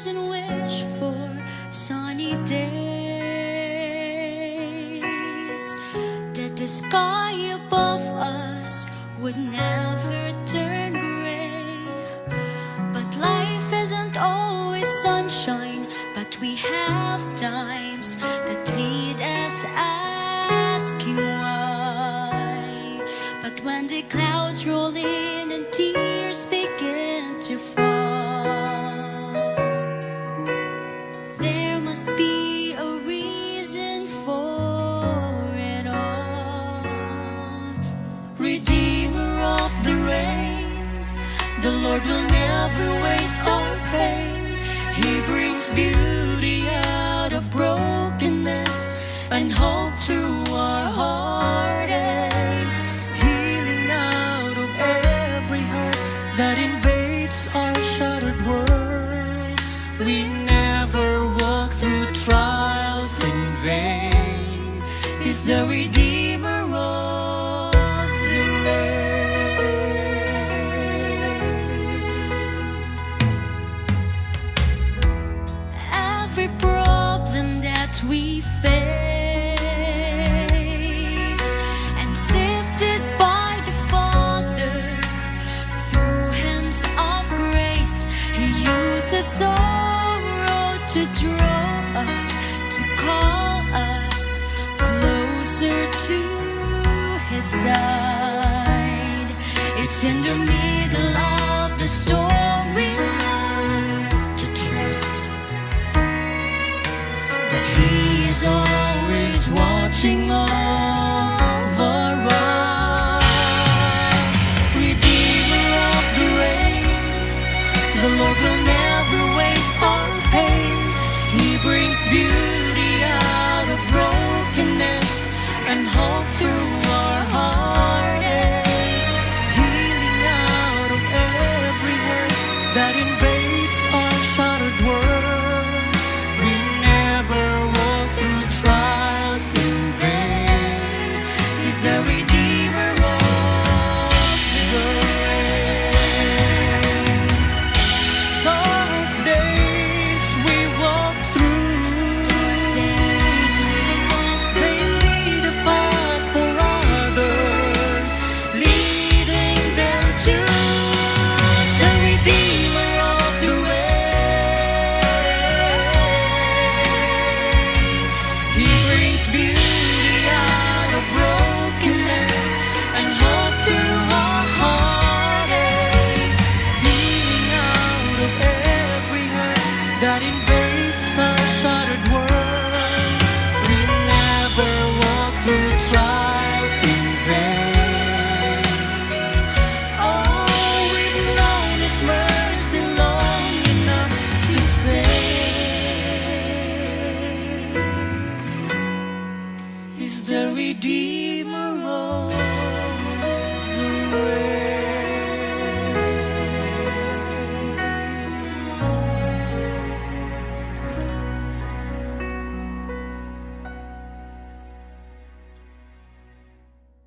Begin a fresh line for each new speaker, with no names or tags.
doesn't wish for sunny days, that the sky above us would never turn gray. But life isn't always sunshine, but we have times that lead us asking why. But when the clouds roll in and tears begin to fall, there must be a reason for it all. Redeemer of the rain, the Lord will never waste our pain. He brings beauty out of brokenness and hope through our heartaches, healing out of every hurt that invades our shattered world. We never walk through trials in vain. He's the Redeemer of the rain. Every problem that we face and sifted by the Father through hands of grace, He uses sorrow to draw us, to call us closer to His side. It's in the middle of the storm we learn to trust that He is always watching over us. Redeemer of the rain, the Lord will never waste our pain. He brings beauty out of brokenness and hope through our heartaches, healing out of every hurt that invades our shattered world. We never walk through trials in vain. He's the Redeemer